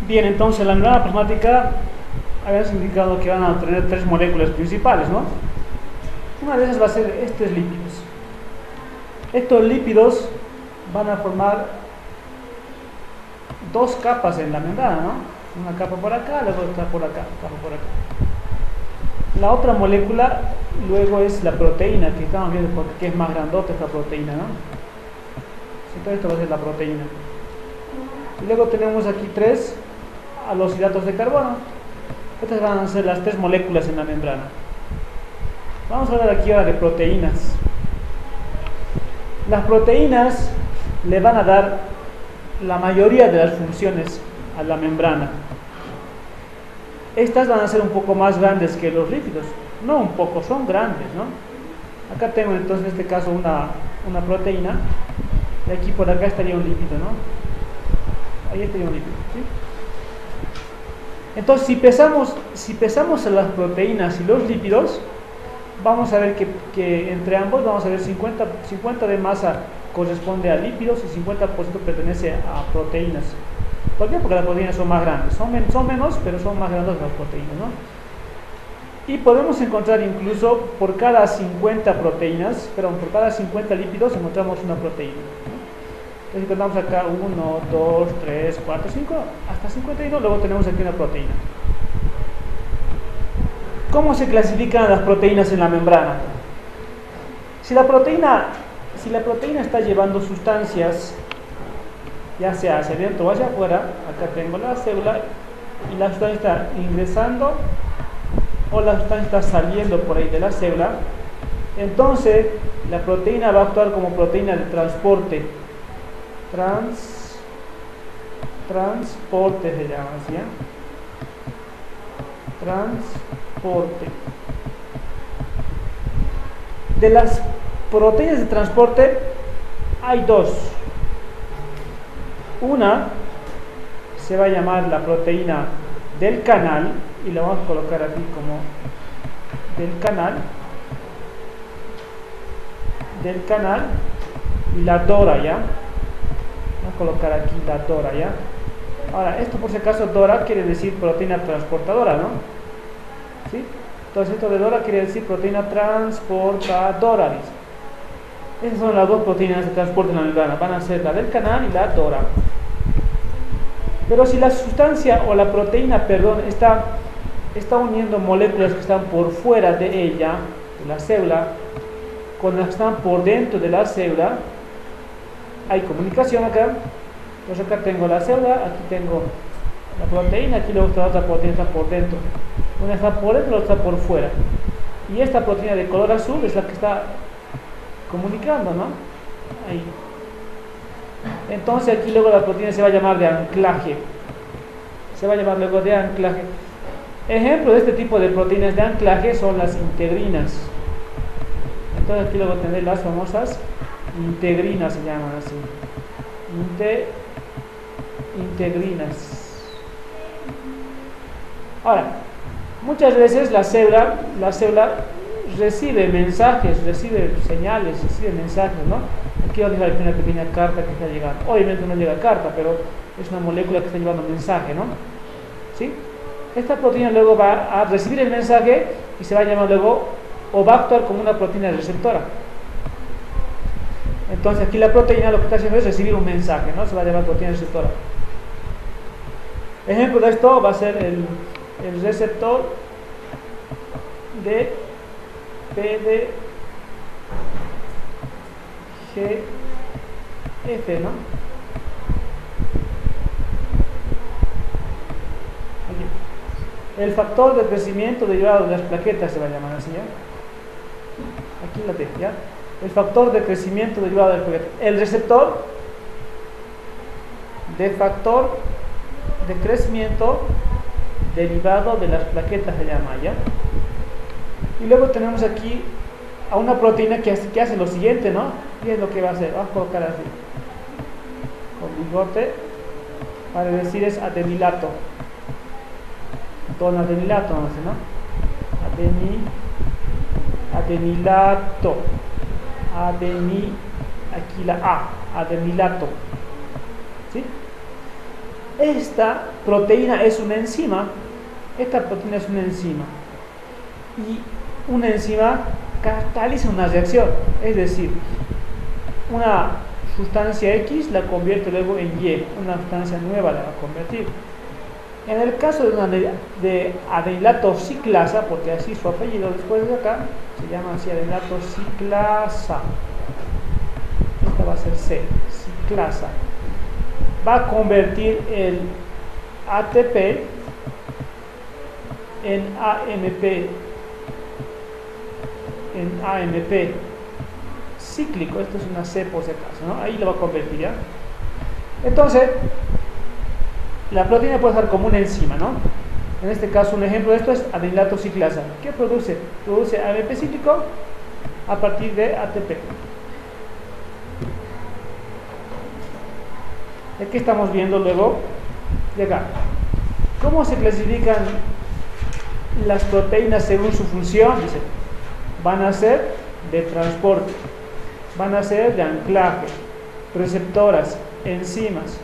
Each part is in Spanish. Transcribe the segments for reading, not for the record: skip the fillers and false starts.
Bien, entonces la membrana plasmática habíamos indicado que van a tener tres moléculas principales, ¿no? Una de esas va a ser estos lípidos. Estos lípidos van a formar dos capas en la membrana, ¿no? Una capa por acá, luego otra por acá, capa por acá. La otra molécula luego es la proteína, que estamos viendo porque es más grandota esta proteína, ¿no? Entonces esto va a ser la proteína. Y luego tenemos aquí tres a los hidratos de carbono. Estas van a ser las tres moléculas en la membrana. Vamos a hablar aquí ahora de proteínas. Las proteínas le van a dar la mayoría de las funciones a la membrana. Estas van a ser un poco más grandes que los lípidos. No un poco, son grandes, ¿no? Acá tengo entonces en este caso una proteína. Y aquí por acá estaría un lípido, ¿no? Ahí estaría un lípido, ¿sí? Entonces, si pesamos a las proteínas y los lípidos, vamos a ver que entre ambos vamos a ver 50 de masa corresponde a lípidos y 50% pertenece a proteínas. ¿Por qué? Porque las proteínas son más grandes, son menos, pero son más grandes las proteínas, ¿no? Y podemos encontrar incluso por cada 50 proteínas, perdón, por cada 50 lípidos encontramos una proteína, ¿no? Entonces encontramos acá 1, 2, 3, 4, 5, hasta 51, luego tenemos aquí una proteína. ¿Cómo se clasifican las proteínas en la membrana? Si la proteína está llevando sustancias, ya sea hacia adentro o hacia afuera, acá tengo la célula y la sustancia está ingresando o la sustancia está saliendo por ahí de la célula, entonces la proteína va a actuar como proteína de transporte. Transporte se llama así, ¿eh? Transporte. De las proteínas de transporte hay dos. Una se va a llamar la proteína del canal y la vamos a colocar aquí como del canal y la DORA, ¿ya? Vamos a colocar aquí la DORA, ¿ya? Ahora, esto por si acaso DORA quiere decir proteína transportadora, ¿no? ¿Sí? Entonces esto de DORA quiere decir proteína transportadora, dice. Esas son las dos proteínas de transporte en la membrana, van a ser la del canal y la DORA. Pero si la sustancia o la proteína, perdón, está uniendo moléculas que están por fuera de ella, de la célula, con las que están por dentro de la célula, hay comunicación acá. Entonces acá tengo la célula, aquí tengo la proteína, aquí luego está otra proteína está por dentro. Una está por dentro, la otra está por fuera. Y esta proteína de color azul es la que está comunicando, ¿no? Ahí. Entonces aquí luego la proteína se va a llamar de anclaje. Se va a llamar luego de anclaje. Ejemplo de este tipo de proteínas de anclaje son las integrinas. Entonces aquí luego tendré las famosas integrinas, se llaman así. Integrinas. Ahora, muchas veces la célula recibe mensajes, recibe señales, recibe mensajes, ¿no? Aquí vamos a ver una pequeña carta que está llegando. Obviamente no llega carta, pero es una molécula que está llevando mensaje, ¿no? ¿Sí? Esta proteína luego va a recibir el mensaje y se va a llamar luego, o va a actuar como una proteína receptora. Entonces aquí la proteína lo que está haciendo es recibir un mensaje, ¿no? Se va a llamar proteína receptora. Ejemplo de esto va a ser el receptor de PDGF, ¿no? Aquí. El factor de crecimiento derivado de las plaquetas se va a llamar así, ¿ya? Aquí la tengo, ¿ya? El factor de crecimiento derivado de las plaquetas. El receptor de factor de crecimiento derivado de las plaquetas se llama, ¿ya? Y luego tenemos aquí a una proteína que hace lo siguiente, ¿no? Y es lo que va a hacer. Vamos a colocar así con bigote para decir es adenilato. Todo adenilato, no sé, ¿no? Adenilato. Aquí la A, adenilato. ¿Sí? esta proteína es una enzima. Esta proteína es una enzima. Y una enzima cataliza una reacción. Es decir, una sustancia X la convierte luego en Y. Una sustancia nueva la va a convertir. En el caso de adenilato ciclasa, porque así su apellido después de acá, se llama así adenilato ciclasa. Esta va a ser C, ciclasa. Va a convertir el ATP en AMP cíclico. Esto es una C por si acaso, ¿no? Ahí lo va a convertir, ¿ya? Entonces, la proteína puede ser como una enzima, ¿no? En este caso, un ejemplo de esto es adenilato ciclasa. ¿Qué produce? Produce AMP cíclico a partir de ATP. Aquí estamos viendo luego de acá. ¿Cómo se clasifican las proteínas según su función? Dice, van a ser de transporte, van a ser de anclaje, receptoras, enzimas.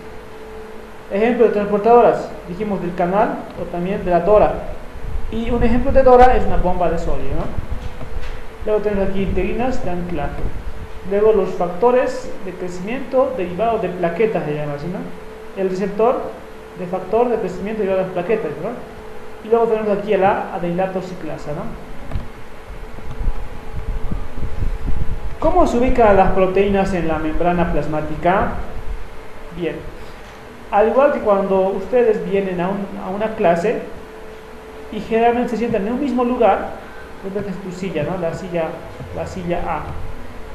Ejemplo de transportadoras, dijimos del canal o también de la DORA. Y un ejemplo de DORA es una bomba de sodio, ¿no? Luego tenemos aquí integrinas de anclaje. Luego los factores de crecimiento derivados de plaquetas, se llama así, ¿no? El receptor de factor de crecimiento derivado de plaquetas, ¿no? Y luego tenemos aquí el adenilato ciclasa, ¿no? ¿Cómo se ubican las proteínas en la membrana plasmática? Bien, al igual que cuando ustedes vienen a una clase y generalmente se sientan en un mismo lugar, esta es tu silla, ¿no? La silla A.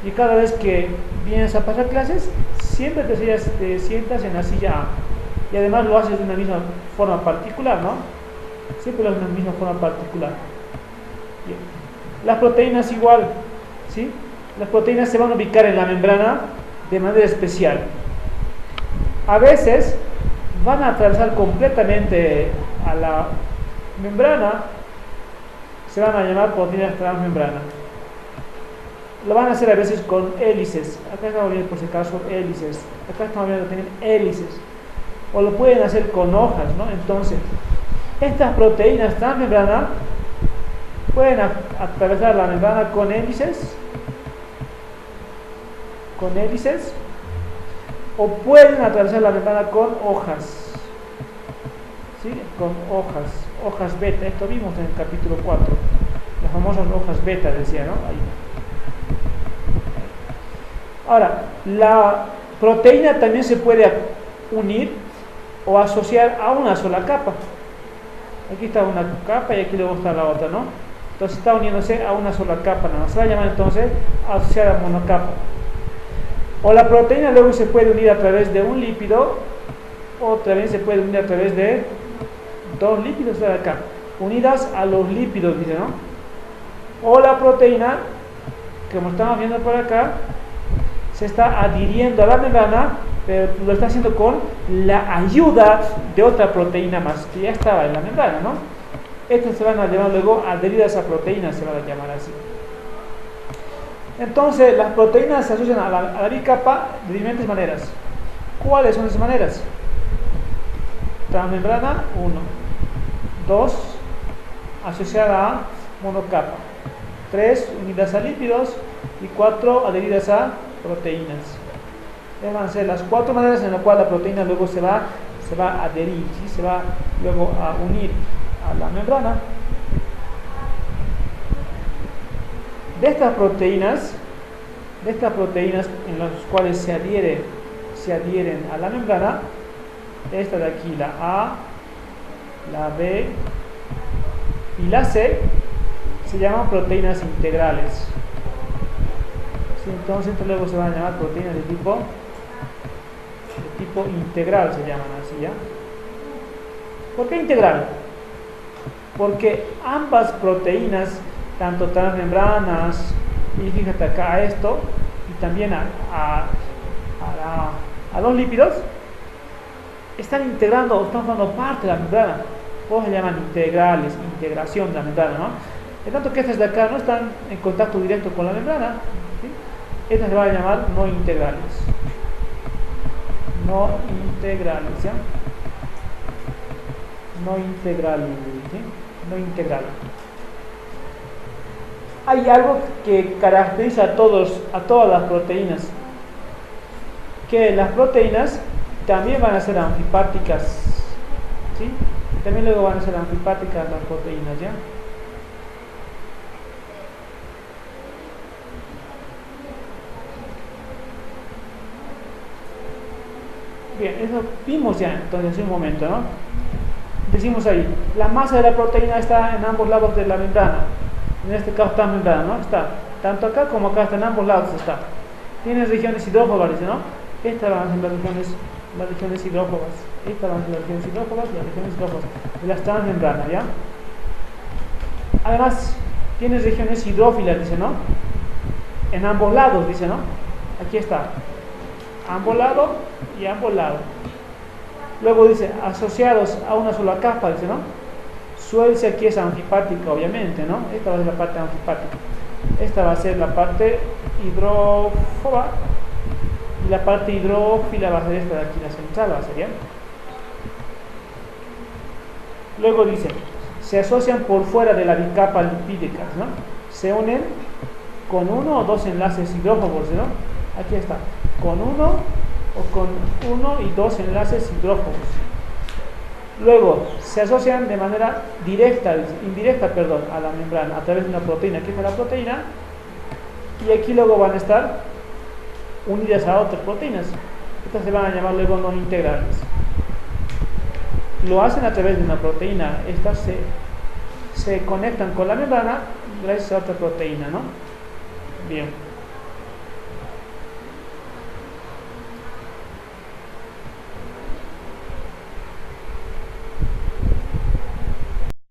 Y cada vez que vienes a pasar clases, siempre te sientas en la silla A. Y además lo haces de una misma forma particular, ¿no? Siempre lo haces de una misma forma particular. Bien. Las proteínas igual, ¿sí? Las proteínas se van a ubicar en la membrana de manera especial. A veces van a atravesar completamente a la membrana, se van a llamar proteínas transmembrana. Lo van a hacer a veces con hélices. Acá estamos viendo por si acaso hélices. Acá estamos viendo que tienen hélices. O lo pueden hacer con hojas, ¿no? Entonces, estas proteínas transmembrana pueden atravesar la membrana con hélices. O pueden atravesar la membrana con hojas. ¿Sí? Con hojas beta. Esto vimos en el capítulo 4. Las famosas hojas beta, decía, ¿no? Ahí. Ahora, la proteína también se puede unir o asociar a una sola capa. Aquí está una capa y aquí luego está la otra, ¿no? Entonces está uniéndose a una sola capa, nada más. Se va a llamar entonces asociada a monocapa. O la proteína luego se puede unir a través de un lípido, o también se puede unir a través de dos lípidos de acá, unidas a los lípidos, dice, ¿no? O la proteína, como estamos viendo por acá, se está adhiriendo a la membrana, pero lo está haciendo con la ayuda de otra proteína más que ya estaba en la membrana, ¿no? Estas se van a llamar luego adheridas a proteínas, se van a llamar así. Entonces, las proteínas se asocian a la bicapa de diferentes maneras. ¿Cuáles son esas maneras? Transmembrana, 1. 2, asociada a monocapa. 3, unidas a lípidos. Y 4, adheridas a proteínas. Esas van a ser las 4 maneras en las cuales la proteína luego se va a adherir, ¿sí? Se va luego a unir a la membrana. De estas proteínas en las cuales se adhieren a la membrana, esta de aquí, la A, la B y la C, se llaman proteínas integrales. ¿Sí? Entonces luego se van a llamar proteínas de tipo integral, se llaman así, ¿ya? ¿Por qué integral? Porque ambas proteínas, tanto transmembranas, y fíjate acá a esto, y también a los lípidos, están integrando, están formando parte de la membrana. O se llaman integrales, integración de la membrana, ¿no? En tanto que estas de acá no están en contacto directo con la membrana, ¿sí? Estas se van a llamar no integrales. No integrales, ¿ya? no integral, ¿sí? No integral. Hay algo que caracteriza a todas las proteínas, que las proteínas también van a ser anfipáticas, ¿sí? También luego van a ser anfipáticas las proteínas, ¿ya? Bien, eso vimos ya entonces hace un momento, ¿no? Decimos ahí, la masa de la proteína está en ambos lados de la membrana. En este caso está membrana, ¿no? Está, tanto acá como acá, está en ambos lados está. Tienes regiones hidrófobas, ¿no? Estas van a ser las regiones hidrófobas. Estas van a ser las regiones hidrófobas de las transmembranas, ¿ya? Además, tienes regiones hidrófilas, dice, ¿no? En ambos lados, dice, ¿no? Aquí está. Ambos lados y ambos lados. Luego dice, asociados a una sola capa, dice, ¿no? Suelce aquí es anfipática, obviamente, ¿no? Esta va a ser la parte anfipática. Esta va a ser la parte hidrófoba. Y la parte hidrófila va a ser esta de aquí, la central, va a ser, ¿ya? Luego dice, se asocian por fuera de la bicapa lipídica, ¿no? Se unen con uno o dos enlaces hidrófobos, ¿no? Aquí está, con uno o con uno y dos enlaces hidrófobos. Luego, se asocian de manera indirecta, a la membrana, a través de una proteína. Aquí está la proteína, y aquí luego van a estar unidas a otras proteínas. Estas se van a llamar luego no integrales. Lo hacen a través de una proteína. Estas se conectan con la membrana gracias a otra proteína, ¿no? Bien.